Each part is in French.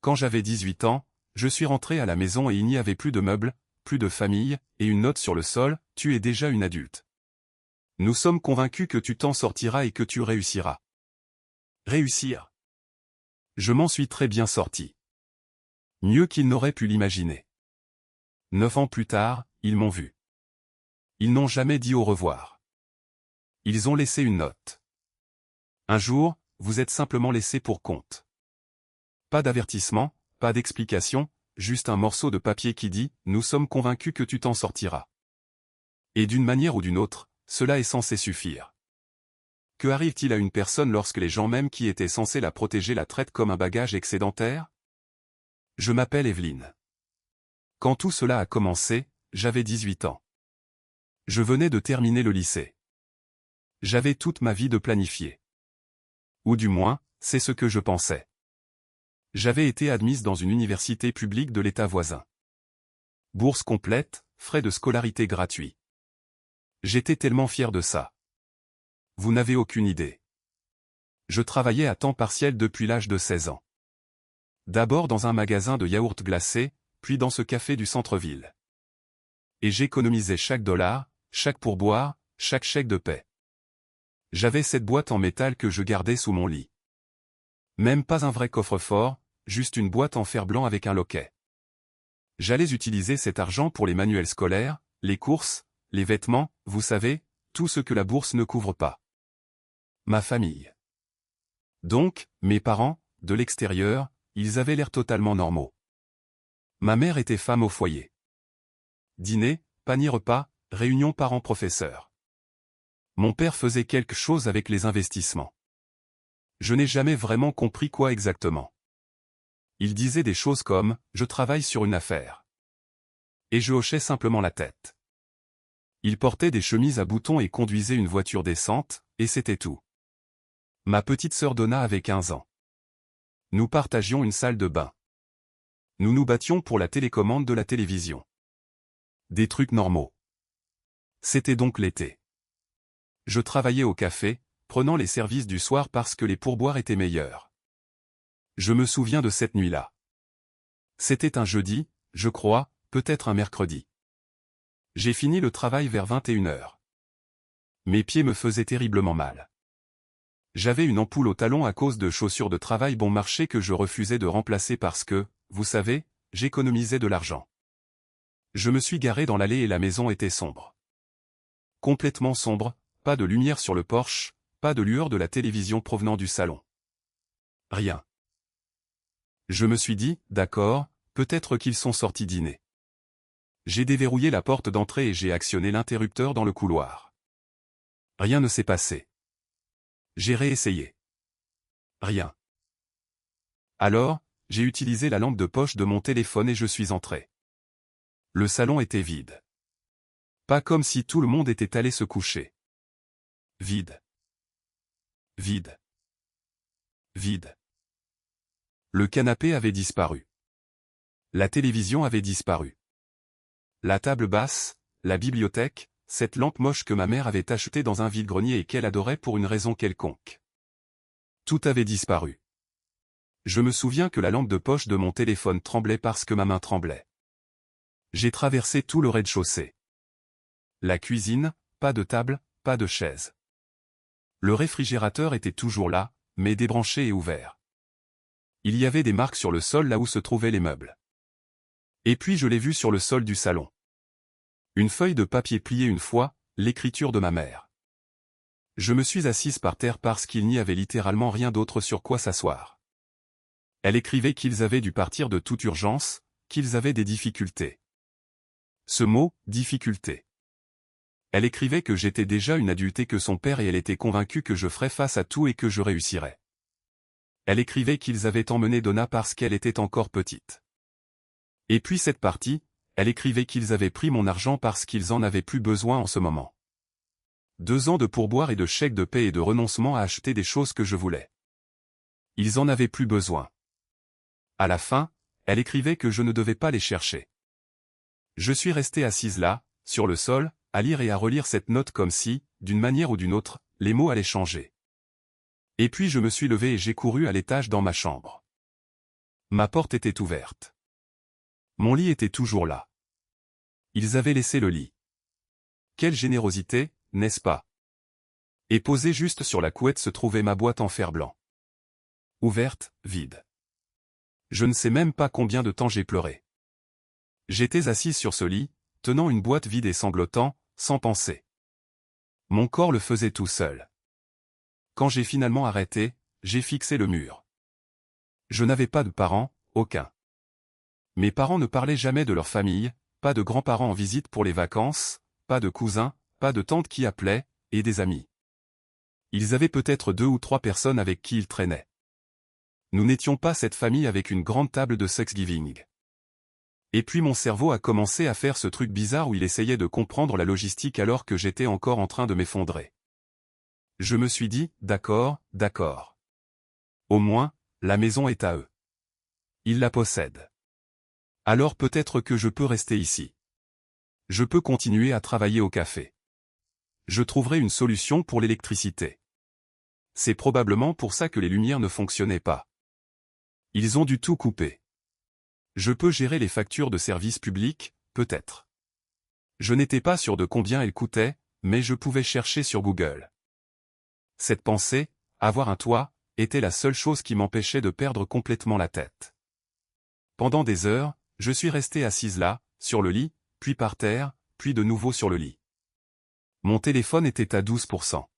Quand j'avais 18 ans, je suis rentré à la maison et il n'y avait plus de meubles, plus de famille, et une note sur le sol, tu es déjà une adulte. Nous sommes convaincus que tu t'en sortiras et que tu réussiras. Réussir. Je m'en suis très bien sorti. Mieux qu'il n'aurait pu l'imaginer. 9 ans plus tard, ils m'ont vu. Ils n'ont jamais dit au revoir. Ils ont laissé une note. Un jour, vous êtes simplement laissé pour compte. Pas d'avertissement, pas d'explication, juste un morceau de papier qui dit « Nous sommes convaincus que tu t'en sortiras ». Et d'une manière ou d'une autre, cela est censé suffire. Que arrive-t-il à une personne lorsque les gens même qui étaient censés la protéger la traitent comme un bagage excédentaire? Je m'appelle Evelyne. Quand tout cela a commencé, j'avais 18 ans. Je venais de terminer le lycée. J'avais toute ma vie de planifier. Ou du moins, c'est ce que je pensais. J'avais été admise dans une université publique de l'État voisin. Bourse complète, frais de scolarité gratuits. J'étais tellement fier de ça. Vous n'avez aucune idée. Je travaillais à temps partiel depuis l'âge de 16 ans. D'abord dans un magasin de yaourts glacés, puis dans ce café du centre-ville. Et j'économisais chaque dollar, chaque pourboire, chaque chèque de paie. J'avais cette boîte en métal que je gardais sous mon lit. Même pas un vrai coffre-fort, juste une boîte en fer blanc avec un loquet. J'allais utiliser cet argent pour les manuels scolaires, les courses, les vêtements, vous savez, tout ce que la bourse ne couvre pas. Ma famille. Donc, mes parents, de l'extérieur, ils avaient l'air totalement normaux. Ma mère était femme au foyer. Dîner, panier repas, réunion parents-professeurs. Mon père faisait quelque chose avec les investissements. Je n'ai jamais vraiment compris quoi exactement. Il disait des choses comme « je travaille sur une affaire ». Et je hochais simplement la tête. Il portait des chemises à boutons et conduisait une voiture décente, et c'était tout. Ma petite sœur Donna avait 15 ans. Nous partagions une salle de bain. Nous nous battions pour la télécommande de la télévision. Des trucs normaux. C'était donc l'été. Je travaillais au café, prenant les services du soir parce que les pourboires étaient meilleurs. Je me souviens de cette nuit-là. C'était un jeudi, je crois, peut-être un mercredi. J'ai fini le travail vers 21h. Mes pieds me faisaient terriblement mal. J'avais une ampoule au talon à cause de chaussures de travail bon marché que je refusais de remplacer parce que, vous savez, j'économisais de l'argent. Je me suis garé dans l'allée et la maison était sombre. Complètement sombre, pas de lumière sur le porche, pas de lueur de la télévision provenant du salon. Rien. Je me suis dit, d'accord, peut-être qu'ils sont sortis dîner. J'ai déverrouillé la porte d'entrée et j'ai actionné l'interrupteur dans le couloir. Rien ne s'est passé. J'ai réessayé. Rien. Alors, j'ai utilisé la lampe de poche de mon téléphone et je suis entré. Le salon était vide. Pas comme si tout le monde était allé se coucher. Vide. Vide. Vide. Le canapé avait disparu. La télévision avait disparu. La table basse, la bibliothèque, cette lampe moche que ma mère avait achetée dans un vide-grenier et qu'elle adorait pour une raison quelconque. Tout avait disparu. Je me souviens que la lampe de poche de mon téléphone tremblait parce que ma main tremblait. J'ai traversé tout le rez-de-chaussée. La cuisine, pas de table, pas de chaise. Le réfrigérateur était toujours là, mais débranché et ouvert. Il y avait des marques sur le sol là où se trouvaient les meubles. Et puis je l'ai vu sur le sol du salon. Une feuille de papier pliée une fois, l'écriture de ma mère. Je me suis assise par terre parce qu'il n'y avait littéralement rien d'autre sur quoi s'asseoir. Elle écrivait qu'ils avaient dû partir de toute urgence, qu'ils avaient des difficultés. Ce mot, difficulté. Elle écrivait que j'étais déjà une adulte et que son père et elle étaient convaincus que je ferais face à tout et que je réussirais. Elle écrivait qu'ils avaient emmené Donna parce qu'elle était encore petite. Et puis cette partie, elle écrivait qu'ils avaient pris mon argent parce qu'ils en avaient plus besoin en ce moment. 2 ans de pourboire et de chèques de paie et de renoncement à acheter des choses que je voulais. Ils en avaient plus besoin. À la fin, elle écrivait que je ne devais pas les chercher. Je suis resté assise là, sur le sol, à lire et à relire cette note comme si, d'une manière ou d'une autre, les mots allaient changer. Et puis je me suis levé et j'ai couru à l'étage dans ma chambre. Ma porte était ouverte. Mon lit était toujours là. Ils avaient laissé le lit. Quelle générosité, n'est-ce pas? Et posée juste sur la couette se trouvait ma boîte en fer-blanc. Ouverte, vide. Je ne sais même pas combien de temps j'ai pleuré. J'étais assise sur ce lit, tenant une boîte vide et sanglotant, sans penser. Mon corps le faisait tout seul. Quand j'ai finalement arrêté, j'ai fixé le mur. Je n'avais pas de parents, aucun. Mes parents ne parlaient jamais de leur famille, pas de grands-parents en visite pour les vacances, pas de cousins, pas de tantes qui appelaient, et des amis. Ils avaient peut-être 2 ou 3 personnes avec qui ils traînaient. Nous n'étions pas cette famille avec une grande table de Thanksgiving. Et puis mon cerveau a commencé à faire ce truc bizarre où il essayait de comprendre la logistique alors que j'étais encore en train de m'effondrer. Je me suis dit, d'accord, d'accord. Au moins, la maison est à eux. Ils la possèdent. Alors peut-être que je peux rester ici. Je peux continuer à travailler au café. Je trouverai une solution pour l'électricité. C'est probablement pour ça que les lumières ne fonctionnaient pas. Ils ont dû tout couper. Je peux gérer les factures de services publics, peut-être. Je n'étais pas sûr de combien elles coûtaient, mais je pouvais chercher sur Google. Cette pensée, avoir un toit, était la seule chose qui m'empêchait de perdre complètement la tête. Pendant des heures, je suis restée assise là, sur le lit, puis par terre, puis de nouveau sur le lit. Mon téléphone était à 12%.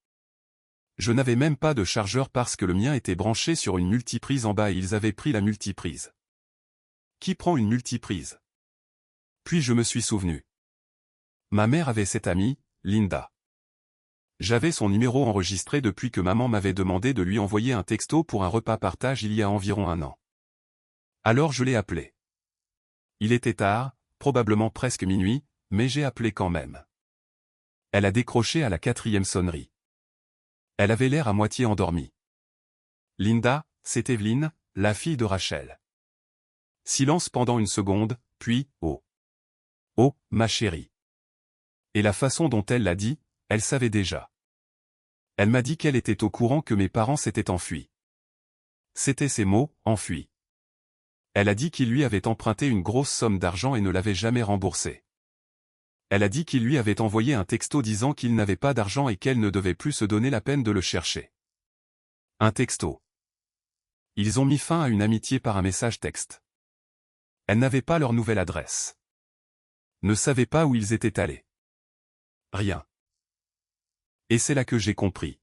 Je n'avais même pas de chargeur parce que le mien était branché sur une multiprise en bas et ils avaient pris la multiprise. Qui prend une multiprise? Puis je me suis souvenu. Ma mère avait cette amie, Linda. J'avais son numéro enregistré depuis que maman m'avait demandé de lui envoyer un texto pour un repas partage il y a environ 1 an. Alors je l'ai appelée. Il était tard, probablement presque minuit, mais j'ai appelé quand même. Elle a décroché à la 4e sonnerie. Elle avait l'air à moitié endormie. Linda, c'est Evelyne, la fille de Rachel. Silence pendant une seconde, puis, oh. Oh, ma chérie. Et la façon dont elle l'a dit, elle savait déjà. Elle m'a dit qu'elle était au courant que mes parents s'étaient enfuis. C'étaient ces mots, enfuis. Elle a dit qu'il lui avait emprunté une grosse somme d'argent et ne l'avait jamais remboursé. Elle a dit qu'il lui avait envoyé un texto disant qu'il n'avait pas d'argent et qu'elle ne devait plus se donner la peine de le chercher. Un texto. Ils ont mis fin à une amitié par un message texte. Elle n'avait pas leur nouvelle adresse. Ne savait pas où ils étaient allés. Rien. Et c'est là que j'ai compris.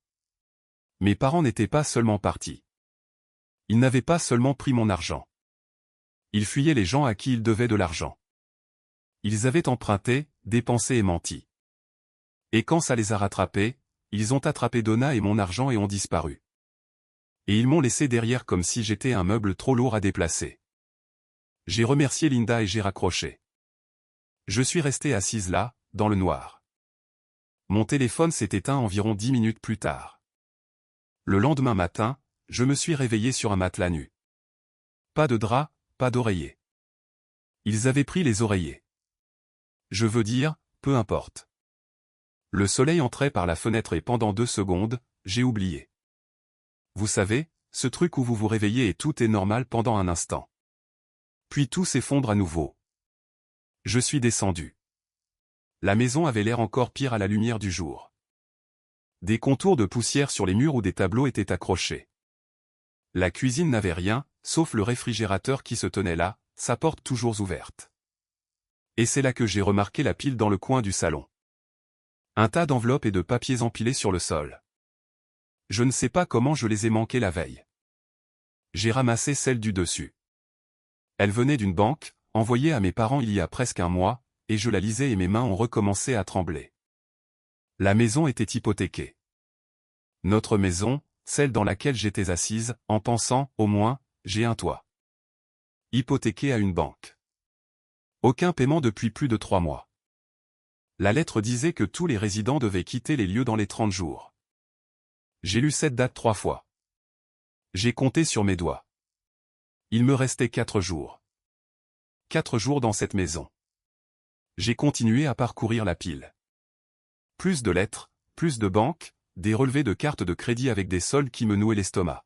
Mes parents n'étaient pas seulement partis. Ils n'avaient pas seulement pris mon argent. Ils fuyaient les gens à qui ils devaient de l'argent. Ils avaient emprunté, dépensé et menti. Et quand ça les a rattrapés, ils ont attrapé Donna et mon argent et ont disparu. Et ils m'ont laissé derrière comme si j'étais un meuble trop lourd à déplacer. J'ai remercié Linda et j'ai raccroché. Je suis restée assise là, dans le noir. Mon téléphone s'est éteint environ 10 minutes plus tard. Le lendemain matin, je me suis réveillée sur un matelas nu. Pas de drap, pas d'oreiller. Ils avaient pris les oreillers. Je veux dire, peu importe. Le soleil entrait par la fenêtre et pendant 2 secondes, j'ai oublié. Vous savez, ce truc où vous vous réveillez et tout est normal pendant un instant. Puis tout s'effondre à nouveau. Je suis descendu. La maison avait l'air encore pire à la lumière du jour. Des contours de poussière sur les murs où des tableaux étaient accrochés. La cuisine n'avait rien, sauf le réfrigérateur qui se tenait là, sa porte toujours ouverte. Et c'est là que j'ai remarqué la pile dans le coin du salon. Un tas d'enveloppes et de papiers empilés sur le sol. Je ne sais pas comment je les ai manqués la veille. J'ai ramassé celle du dessus. Elle venait d'une banque, envoyée à mes parents il y a presque 1 mois, et je la lisais et mes mains ont recommencé à trembler. La maison était hypothéquée. Notre maison, celle dans laquelle j'étais assise, en pensant, au moins, j'ai un toit. Hypothéquée à une banque. Aucun paiement depuis plus de 3 mois. La lettre disait que tous les résidents devaient quitter les lieux dans les 30 jours. J'ai lu cette date 3 fois. J'ai compté sur mes doigts. Il me restait 4 jours. 4 jours dans cette maison. J'ai continué à parcourir la pile. Plus de lettres, plus de banques, des relevés de cartes de crédit avec des soldes qui me nouaient l'estomac.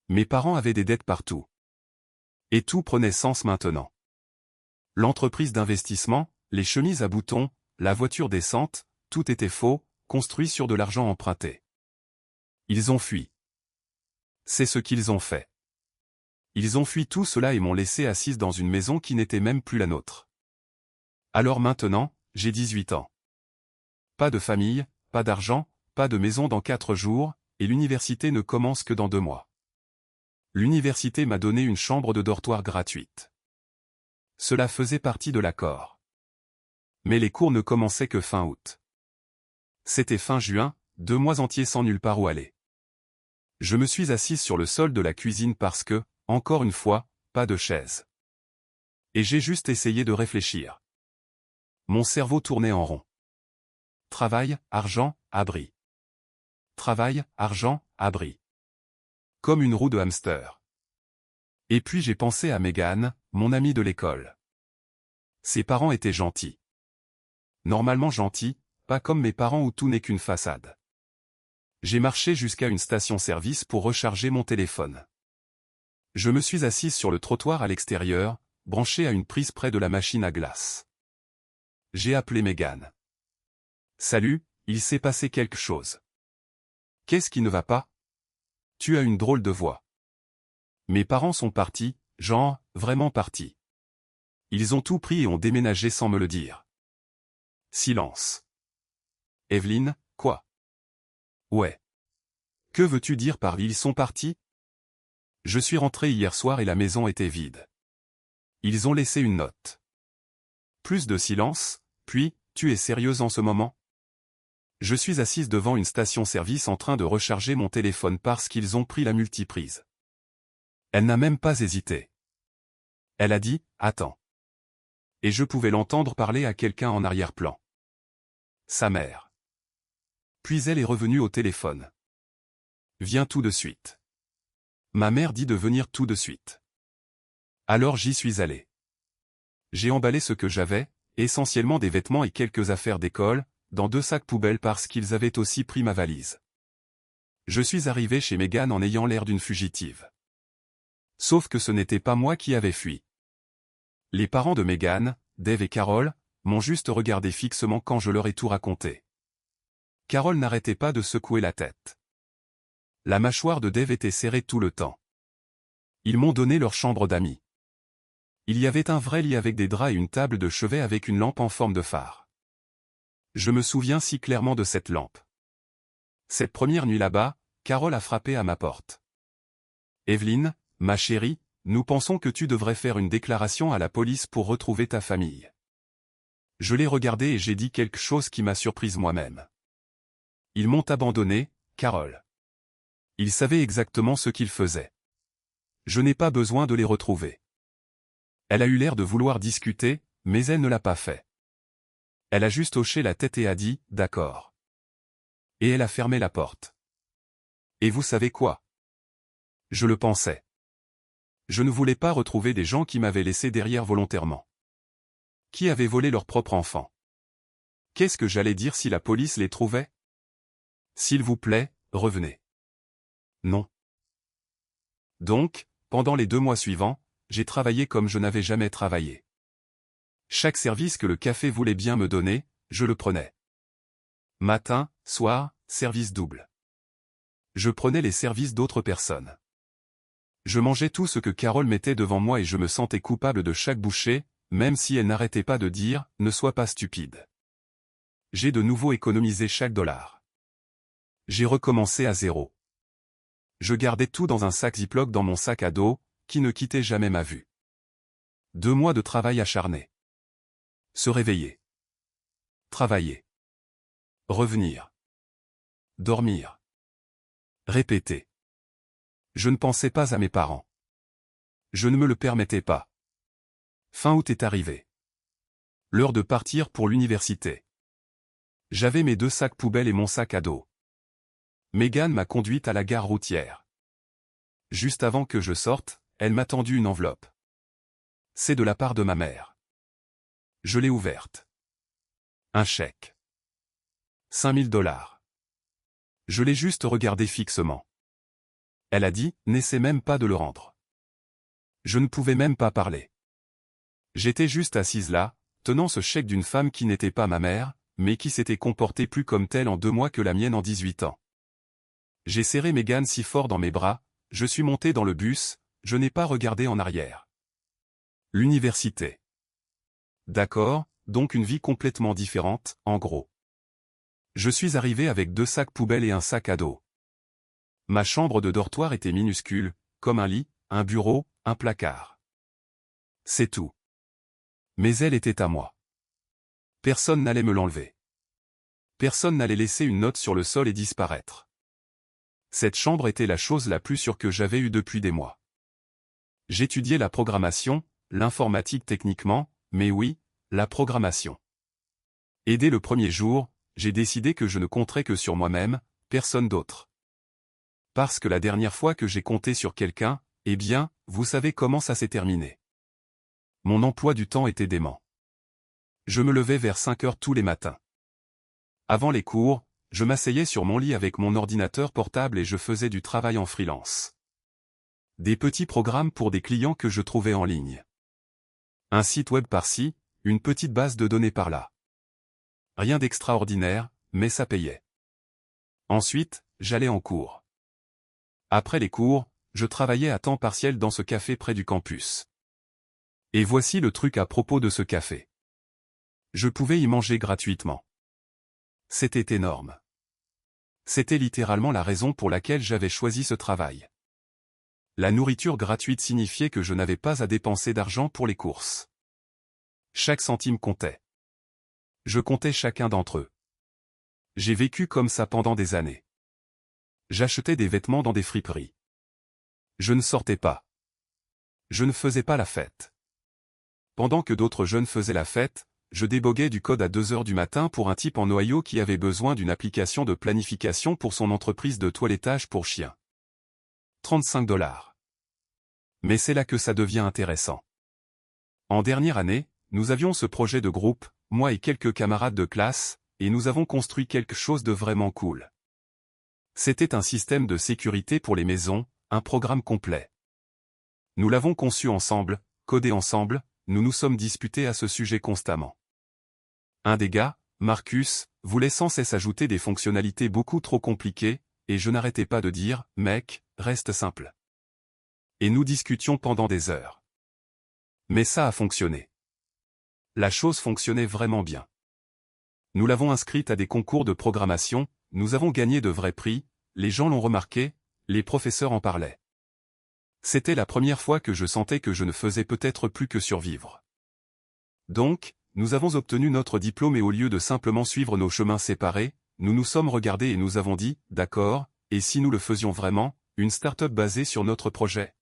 Mes parents avaient des dettes partout. Et tout prenait sens maintenant. L'entreprise d'investissement, les chemises à boutons, la voiture décente, tout était faux, construit sur de l'argent emprunté. Ils ont fui. C'est ce qu'ils ont fait. Ils ont fui tout cela et m'ont laissé assise dans une maison qui n'était même plus la nôtre. Alors maintenant, j'ai 18 ans. Pas de famille, pas d'argent, pas de maison dans 4 jours, et l'université ne commence que dans 2 mois. L'université m'a donné une chambre de dortoir gratuite. Cela faisait partie de l'accord. Mais les cours ne commençaient que fin août. C'était fin juin, 2 mois entiers sans nulle part où aller. Je me suis assise sur le sol de la cuisine parce que, encore une fois, pas de chaise. Et j'ai juste essayé de réfléchir. Mon cerveau tournait en rond. Travail, argent, abri. Travail, argent, abri. Comme une roue de hamster. Et puis j'ai pensé à Megan, mon amie de l'école. Ses parents étaient gentils. Normalement gentils, pas comme mes parents où tout n'est qu'une façade. J'ai marché jusqu'à une station-service pour recharger mon téléphone. Je me suis assise sur le trottoir à l'extérieur, branché à une prise près de la machine à glace. J'ai appelé Megan. Salut, il s'est passé quelque chose. Qu'est-ce qui ne va pas? Tu as une drôle de voix. Mes parents sont partis, genre, vraiment partis. Ils ont tout pris et ont déménagé sans me le dire. Silence. Evelyne, quoi? Ouais. Que veux-tu dire par ils sont partis? Je suis rentré hier soir et la maison était vide. Ils ont laissé une note. Plus de silence, puis, tu es sérieuse en ce moment? Je suis assise devant une station-service en train de recharger mon téléphone parce qu'ils ont pris la multiprise. Elle n'a même pas hésité. Elle a dit, attends. Et je pouvais l'entendre parler à quelqu'un en arrière-plan. Sa mère. Puis elle est revenue au téléphone. Viens tout de suite. Ma mère dit de venir tout de suite. Alors j'y suis allé. J'ai emballé ce que j'avais, essentiellement des vêtements et quelques affaires d'école, dans 2 sacs poubelles parce qu'ils avaient aussi pris ma valise. Je suis arrivé chez Megan en ayant l'air d'une fugitive. Sauf que ce n'était pas moi qui avais fui. Les parents de Megan, Dave et Carol, m'ont juste regardé fixement quand je leur ai tout raconté. Carol n'arrêtait pas de secouer la tête. La mâchoire de Dave était serrée tout le temps. Ils m'ont donné leur chambre d'amis. Il y avait un vrai lit avec des draps et une table de chevet avec une lampe en forme de phare. Je me souviens si clairement de cette lampe. Cette première nuit là-bas, Carol a frappé à ma porte. Evelyne, ma chérie, nous pensons que tu devrais faire une déclaration à la police pour retrouver ta famille. Je l'ai regardé et j'ai dit quelque chose qui m'a surprise moi-même. Ils m'ont abandonné, Carol. Ils savaient exactement ce qu'ils faisaient. Je n'ai pas besoin de les retrouver. Elle a eu l'air de vouloir discuter, mais elle ne l'a pas fait. Elle a juste hoché la tête et a dit, d'accord. Et elle a fermé la porte. Et vous savez quoi? Je le pensais. Je ne voulais pas retrouver des gens qui m'avaient laissé derrière volontairement. Qui avaient volé leur propre enfant. Qu'est-ce que j'allais dire si la police les trouvait? S'il vous plaît, revenez. Non. Donc, pendant les 2 mois suivants, j'ai travaillé comme je n'avais jamais travaillé. Chaque service que le café voulait bien me donner, je le prenais. Matin, soir, service double. Je prenais les services d'autres personnes. Je mangeais tout ce que Carole mettait devant moi et je me sentais coupable de chaque bouchée, même si elle n'arrêtait pas de dire « ne sois pas stupide ». J'ai de nouveau économisé chaque dollar. J'ai recommencé à zéro. Je gardais tout dans un sac Ziploc dans mon sac à dos, qui ne quittait jamais ma vue. 2 mois de travail acharné. Se réveiller. Travailler. Revenir. Dormir. Répéter. Je ne pensais pas à mes parents. Je ne me le permettais pas. Fin août est arrivé. L'heure de partir pour l'université. J'avais mes 2 sacs poubelles et mon sac à dos. Megan m'a conduite à la gare routière. Juste avant que je sorte, elle m'a tendu une enveloppe. C'est de la part de ma mère. Je l'ai ouverte. Un chèque. 5000 $. Je l'ai juste regardé fixement. Elle a dit, n'essaie même pas de le rendre. Je ne pouvais même pas parler. J'étais juste assise là, tenant ce chèque d'une femme qui n'était pas ma mère, mais qui s'était comportée plus comme telle en 2 mois que la mienne en 18 ans. J'ai serré Megan si fort dans mes bras, je suis monté dans le bus, je n'ai pas regardé en arrière. L'université. D'accord, donc une vie complètement différente, en gros. Je suis arrivé avec 2 sacs poubelles et un sac à dos. Ma chambre de dortoir était minuscule, comme un lit, un bureau, un placard. C'est tout. Mais elle était à moi. Personne n'allait me l'enlever. Personne n'allait laisser une note sur le sol et disparaître. Cette chambre était la chose la plus sûre que j'avais eue depuis des mois. J'étudiais la programmation, l'informatique techniquement, mais oui, la programmation. Et dès le premier jour, j'ai décidé que je ne compterais que sur moi-même, personne d'autre. Parce que la dernière fois que j'ai compté sur quelqu'un, eh bien, vous savez comment ça s'est terminé. Mon emploi du temps était dément. Je me levais vers 5 heures tous les matins. Avant les cours, je m'asseyais sur mon lit avec mon ordinateur portable et je faisais du travail en freelance. Des petits programmes pour des clients que je trouvais en ligne. Un site web par-ci, une petite base de données par-là. Rien d'extraordinaire, mais ça payait. Ensuite, j'allais en cours. Après les cours, je travaillais à temps partiel dans ce café près du campus. Et voici le truc à propos de ce café. Je pouvais y manger gratuitement. C'était énorme. C'était littéralement la raison pour laquelle j'avais choisi ce travail. La nourriture gratuite signifiait que je n'avais pas à dépenser d'argent pour les courses. Chaque centime comptait. Je comptais chacun d'entre eux. J'ai vécu comme ça pendant des années. J'achetais des vêtements dans des friperies. Je ne sortais pas. Je ne faisais pas la fête. Pendant que d'autres jeunes faisaient la fête, je déboguais du code à 2 heures du matin pour un type en Ohio qui avait besoin d'une application de planification pour son entreprise de toilettage pour chiens. 35 $. Mais c'est là que ça devient intéressant. En dernière année, nous avions ce projet de groupe, moi et quelques camarades de classe, et nous avons construit quelque chose de vraiment cool. C'était un système de sécurité pour les maisons, un programme complet. Nous l'avons conçu ensemble, codé ensemble, nous nous sommes disputés à ce sujet constamment. Un des gars, Marcus, voulait sans cesse ajouter des fonctionnalités beaucoup trop compliquées, et je n'arrêtais pas de dire, mec, reste simple. Et nous discutions pendant des heures. Mais ça a fonctionné. La chose fonctionnait vraiment bien. Nous l'avons inscrite à des concours de programmation, nous avons gagné de vrais prix, les gens l'ont remarqué, les professeurs en parlaient. C'était la première fois que je sentais que je ne faisais peut-être plus que survivre. Donc, nous avons obtenu notre diplôme et au lieu de simplement suivre nos chemins séparés, nous nous sommes regardés et nous avons dit, d'accord, et si nous le faisions vraiment, une start-up basée sur notre projet.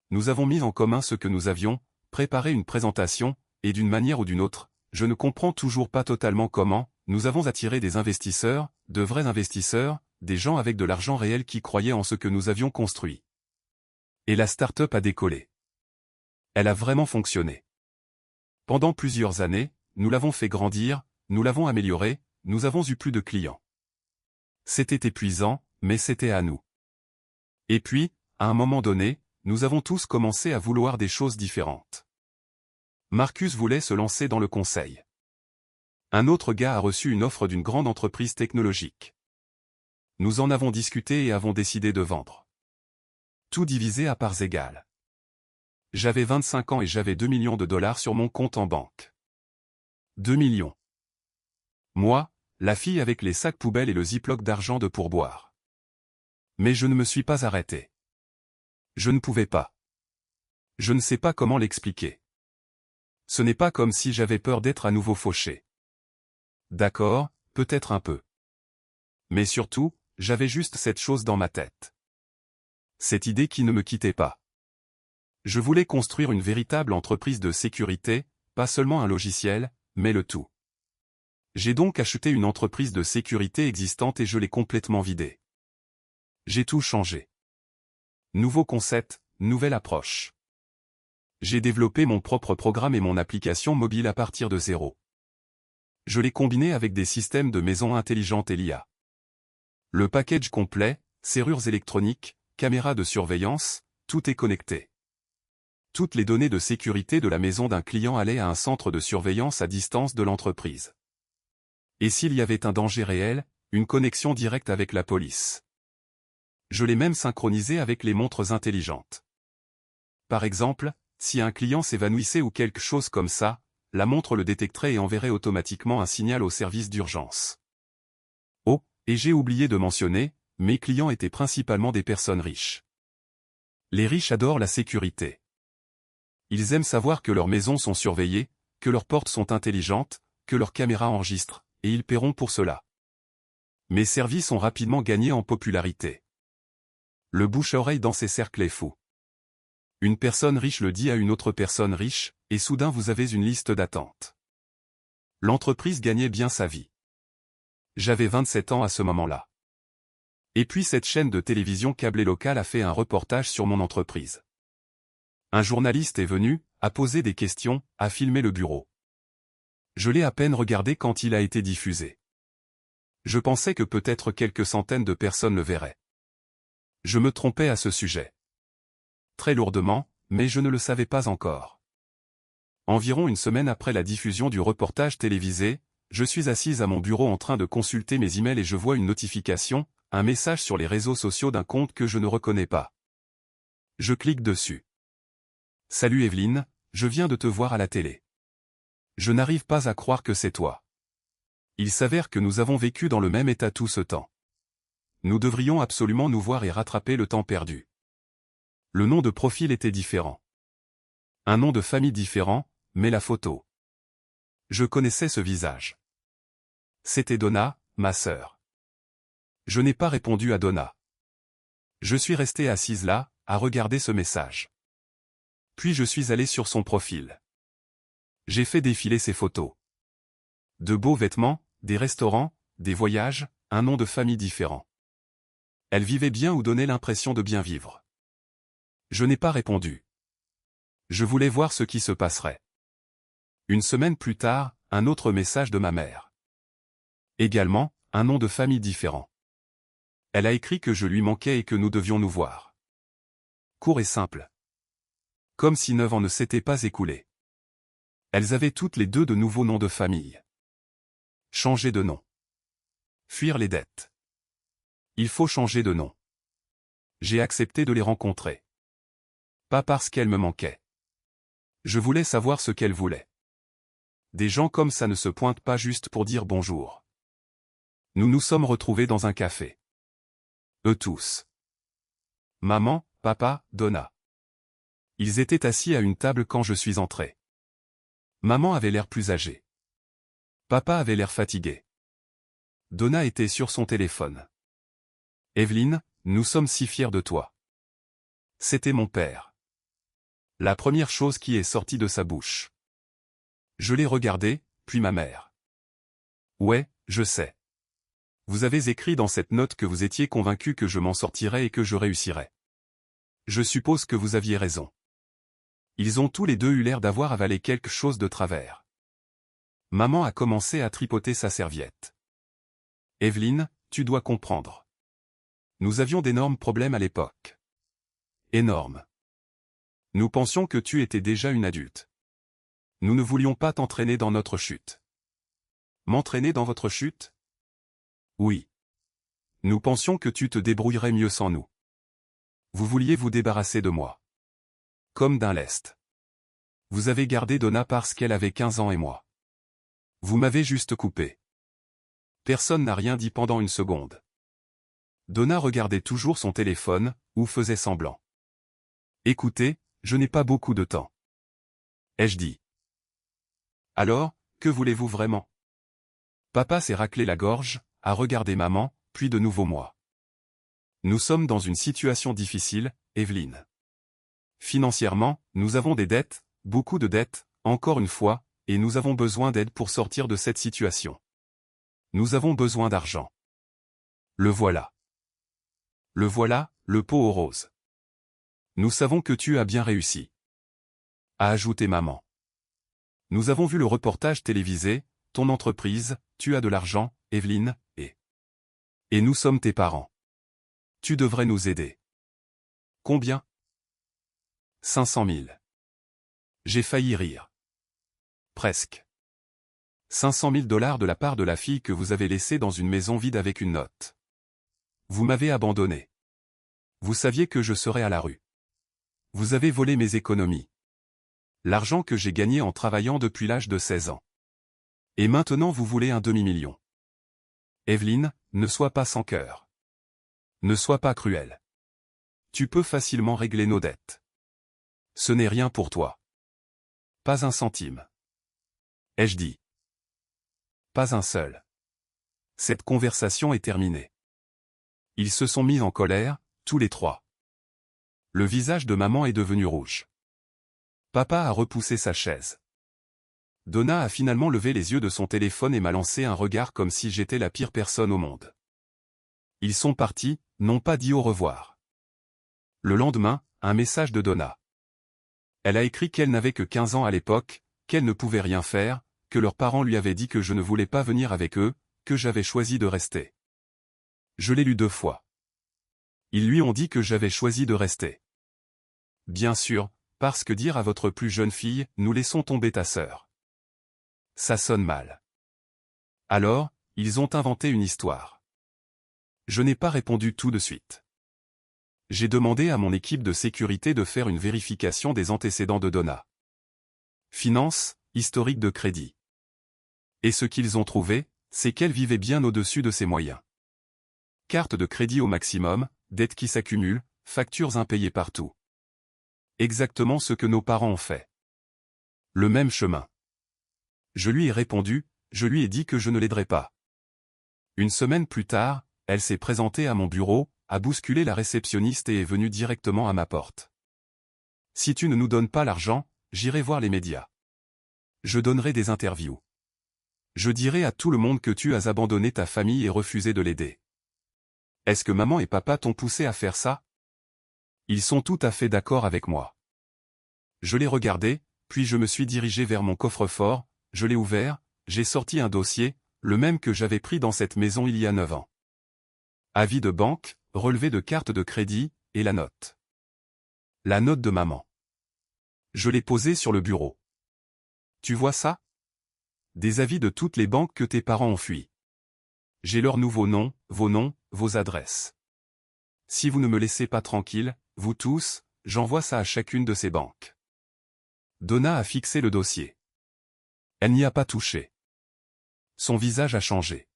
Nous avons mis en commun ce que nous avions, préparé une présentation, et d'une manière ou d'une autre, je ne comprends toujours pas totalement comment, nous avons attiré des investisseurs, de vrais investisseurs, des gens avec de l'argent réel qui croyaient en ce que nous avions construit. Et la start-up a décollé. Elle a vraiment fonctionné. Pendant plusieurs années, nous l'avons fait grandir, nous l'avons amélioré, nous avons eu plus de clients. C'était épuisant, mais c'était à nous. Et puis, à un moment donné, nous avons tous commencé à vouloir des choses différentes. Marcus voulait se lancer dans le conseil. Un autre gars a reçu une offre d'une grande entreprise technologique. Nous en avons discuté et avons décidé de vendre. Tout divisé à parts égales. J'avais 25 ans et j'avais 2 millions de dollars sur mon compte en banque. 2 millions. Moi, la fille avec les sacs poubelles et le ziploc d'argent de pourboire. Mais je ne me suis pas arrêté. Je ne pouvais pas. Je ne sais pas comment l'expliquer. Ce n'est pas comme si j'avais peur d'être à nouveau fauché. D'accord, peut-être un peu. Mais surtout, j'avais juste cette chose dans ma tête. Cette idée qui ne me quittait pas. Je voulais construire une véritable entreprise de sécurité, pas seulement un logiciel, mais le tout. J'ai donc acheté une entreprise de sécurité existante et je l'ai complètement vidée. J'ai tout changé. Nouveau concept, nouvelle approche. J'ai développé mon propre programme et mon application mobile à partir de zéro. Je l'ai combiné avec des systèmes de maison intelligente et l'IA. Le package complet, serrures électroniques, caméras de surveillance, tout est connecté. Toutes les données de sécurité de la maison d'un client allaient à un centre de surveillance à distance de l'entreprise. Et s'il y avait un danger réel, une connexion directe avec la police. Je l'ai même synchronisé avec les montres intelligentes. Par exemple, si un client s'évanouissait ou quelque chose comme ça, la montre le détecterait et enverrait automatiquement un signal au service d'urgence. Oh, et j'ai oublié de mentionner, mes clients étaient principalement des personnes riches. Les riches adorent la sécurité. Ils aiment savoir que leurs maisons sont surveillées, que leurs portes sont intelligentes, que leurs caméras enregistrent, et ils paieront pour cela. Mes services ont rapidement gagné en popularité. Le bouche-à-oreille dans ces cercles est fou. Une personne riche le dit à une autre personne riche, et soudain vous avez une liste d'attente. L'entreprise gagnait bien sa vie. J'avais 27 ans à ce moment-là. Et puis cette chaîne de télévision câblée locale a fait un reportage sur mon entreprise. Un journaliste est venu, a posé des questions, a filmé le bureau. Je l'ai à peine regardé quand il a été diffusé. Je pensais que peut-être quelques centaines de personnes le verraient. Je me trompais à ce sujet. Très lourdement, mais je ne le savais pas encore. Environ une semaine après la diffusion du reportage télévisé, je suis assise à mon bureau en train de consulter mes emails et je vois une notification, un message sur les réseaux sociaux d'un compte que je ne reconnais pas. Je clique dessus. Salut Evelyne, je viens de te voir à la télé. Je n'arrive pas à croire que c'est toi. Il s'avère que nous avons vécu dans le même état tout ce temps. Nous devrions absolument nous voir et rattraper le temps perdu. Le nom de profil était différent. Un nom de famille différent, mais la photo. Je connaissais ce visage. C'était Donna, ma sœur. Je n'ai pas répondu à Donna. Je suis restée assise là, à regarder ce message. Puis je suis allé sur son profil. J'ai fait défiler ses photos. De beaux vêtements, des restaurants, des voyages, un nom de famille différent. Elle vivait bien ou donnait l'impression de bien vivre. Je n'ai pas répondu. Je voulais voir ce qui se passerait. Une semaine plus tard, un autre message de ma mère. Également, un nom de famille différent. Elle a écrit que je lui manquais et que nous devions nous voir. Court et simple. Comme si 9 ans ne s'étaient pas écoulés. Elles avaient toutes les deux de nouveaux noms de famille. Changer de nom. Fuir les dettes. Il faut changer de nom. J'ai accepté de les rencontrer. Pas parce qu'elles me manquaient. Je voulais savoir ce qu'elles voulaient. Des gens comme ça ne se pointent pas juste pour dire bonjour. Nous nous sommes retrouvés dans un café. Eux tous. Maman, papa, Donna. Ils étaient assis à une table quand je suis entré. Maman avait l'air plus âgée. Papa avait l'air fatigué. Donna était sur son téléphone. Evelyne, nous sommes si fiers de toi. C'était mon père. La première chose qui est sortie de sa bouche. Je l'ai regardé, puis ma mère. Ouais, je sais. Vous avez écrit dans cette note que vous étiez convaincu que je m'en sortirais et que je réussirais. Je suppose que vous aviez raison. Ils ont tous les deux eu l'air d'avoir avalé quelque chose de travers. Maman a commencé à tripoter sa serviette. Evelyne, tu dois comprendre. Nous avions d'énormes problèmes à l'époque. Énormes. Nous pensions que tu étais déjà une adulte. Nous ne voulions pas t'entraîner dans notre chute. M'entraîner dans votre chute? Oui. Nous pensions que tu te débrouillerais mieux sans nous. Vous vouliez vous débarrasser de moi. Comme d'un lest. Vous avez gardé Donna parce qu'elle avait 15 ans et moi. Vous m'avez juste coupé. Personne n'a rien dit pendant une seconde. Donna regardait toujours son téléphone, ou faisait semblant. Écoutez, je n'ai pas beaucoup de temps. Ai-je dit. Alors, que voulez-vous vraiment? Papa s'est raclé la gorge, a regardé maman, puis de nouveau moi. Nous sommes dans une situation difficile, Evelyne. Financièrement, nous avons des dettes, beaucoup de dettes, encore une fois, et nous avons besoin d'aide pour sortir de cette situation. Nous avons besoin d'argent. Le voilà. Le voilà, le pot aux roses. Nous savons que tu as bien réussi. A ajouté maman. Nous avons vu le reportage télévisé, ton entreprise, tu as de l'argent, Evelyne, et nous sommes tes parents. Tu devrais nous aider. Combien? 500 000. J'ai failli rire. Presque. 500 000 $ de la part de la fille que vous avez laissée dans une maison vide avec une note. Vous m'avez abandonné. Vous saviez que je serais à la rue. Vous avez volé mes économies. L'argent que j'ai gagné en travaillant depuis l'âge de 16 ans. Et maintenant vous voulez un demi-million. Evelyne, ne sois pas sans cœur. Ne sois pas cruelle. Tu peux facilement régler nos dettes. Ce n'est rien pour toi. Pas un centime. Ai-je dit. Pas un seul. Cette conversation est terminée. Ils se sont mis en colère, tous les trois. Le visage de maman est devenu rouge. Papa a repoussé sa chaise. Donna a finalement levé les yeux de son téléphone et m'a lancé un regard comme si j'étais la pire personne au monde. Ils sont partis, n'ont pas dit au revoir. Le lendemain, un message de Donna. Elle a écrit qu'elle n'avait que 15 ans à l'époque, qu'elle ne pouvait rien faire, que leurs parents lui avaient dit que je ne voulais pas venir avec eux, que j'avais choisi de rester. Je l'ai lu 2 fois. Ils lui ont dit que j'avais choisi de rester. Bien sûr, parce que dire à votre plus jeune fille, nous laissons tomber ta sœur. Ça sonne mal. Alors, ils ont inventé une histoire. Je n'ai pas répondu tout de suite. J'ai demandé à mon équipe de sécurité de faire une vérification des antécédents de Donna. Finance, historique de crédit. Et ce qu'ils ont trouvé, c'est qu'elle vivait bien au-dessus de ses moyens. Carte de crédit au maximum, dettes qui s'accumulent, factures impayées partout. Exactement ce que nos parents ont fait. Le même chemin. Je lui ai répondu, je lui ai dit que je ne l'aiderais pas. Une semaine plus tard, elle s'est présentée à mon bureau, a bousculé la réceptionniste et est venue directement à ma porte. Si tu ne nous donnes pas l'argent, j'irai voir les médias. Je donnerai des interviews. Je dirai à tout le monde que tu as abandonné ta famille et refusé de l'aider. Est-ce que maman et papa t'ont poussé à faire ça? Ils sont tout à fait d'accord avec moi. Je l'ai regardé, puis je me suis dirigé vers mon coffre-fort, je l'ai ouvert, j'ai sorti un dossier, le même que j'avais pris dans cette maison il y a 9 ans. Avis de banque, relevé de carte de crédit, et la note. La note de maman. Je l'ai posée sur le bureau. Tu vois ça? Des avis de toutes les banques que tes parents ont fui. J'ai leurs nouveaux noms, vos adresses. Si vous ne me laissez pas tranquille, vous tous, j'envoie ça à chacune de ces banques. Donna a fixé le dossier. Elle n'y a pas touché. Son visage a changé.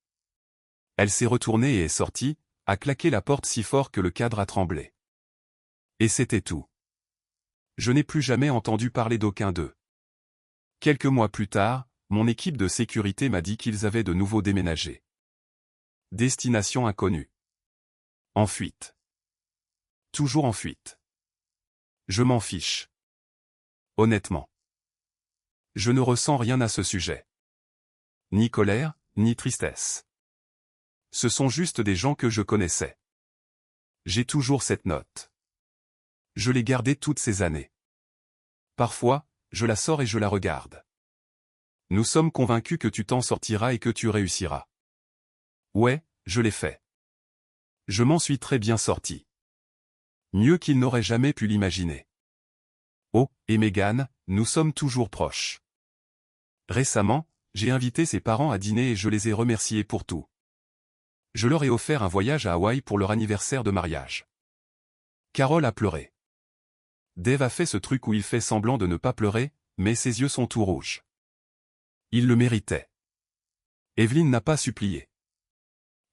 Elle s'est retournée et est sortie, a claqué la porte si fort que le cadre a tremblé. Et c'était tout. Je n'ai plus jamais entendu parler d'aucun d'eux. Quelques mois plus tard, mon équipe de sécurité m'a dit qu'ils avaient de nouveau déménagé. Destination inconnue. En fuite. Toujours en fuite. Je m'en fiche. Honnêtement. Je ne ressens rien à ce sujet. Ni colère, ni tristesse. Ce sont juste des gens que je connaissais. J'ai toujours cette note. Je l'ai gardée toutes ces années. Parfois, je la sors et je la regarde. Nous sommes convaincus que tu t'en sortiras et que tu réussiras. Ouais, je l'ai fait. Je m'en suis très bien sorti. Mieux qu'il n'aurait jamais pu l'imaginer. Oh, et Megan, nous sommes toujours proches. Récemment, j'ai invité ses parents à dîner et je les ai remerciés pour tout. Je leur ai offert un voyage à Hawaï pour leur anniversaire de mariage. Carole a pleuré. Dave a fait ce truc où il fait semblant de ne pas pleurer, mais ses yeux sont tout rouges. Il le méritait. Evelyne n'a pas supplié.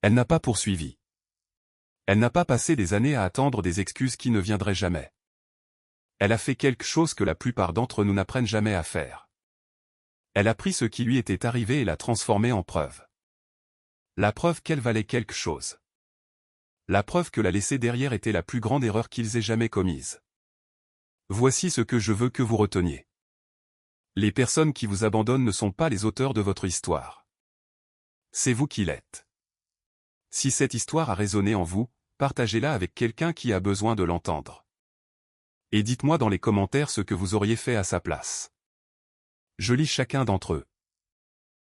Elle n'a pas poursuivi. Elle n'a pas passé des années à attendre des excuses qui ne viendraient jamais. Elle a fait quelque chose que la plupart d'entre nous n'apprennent jamais à faire. Elle a pris ce qui lui était arrivé et l'a transformé en preuve. La preuve qu'elle valait quelque chose. La preuve que la laisser derrière était la plus grande erreur qu'ils aient jamais commise. Voici ce que je veux que vous reteniez. Les personnes qui vous abandonnent ne sont pas les auteurs de votre histoire. C'est vous qui l'êtes. Si cette histoire a résonné en vous, partagez-la avec quelqu'un qui a besoin de l'entendre. Et dites-moi dans les commentaires ce que vous auriez fait à sa place. Je lis chacun d'entre eux.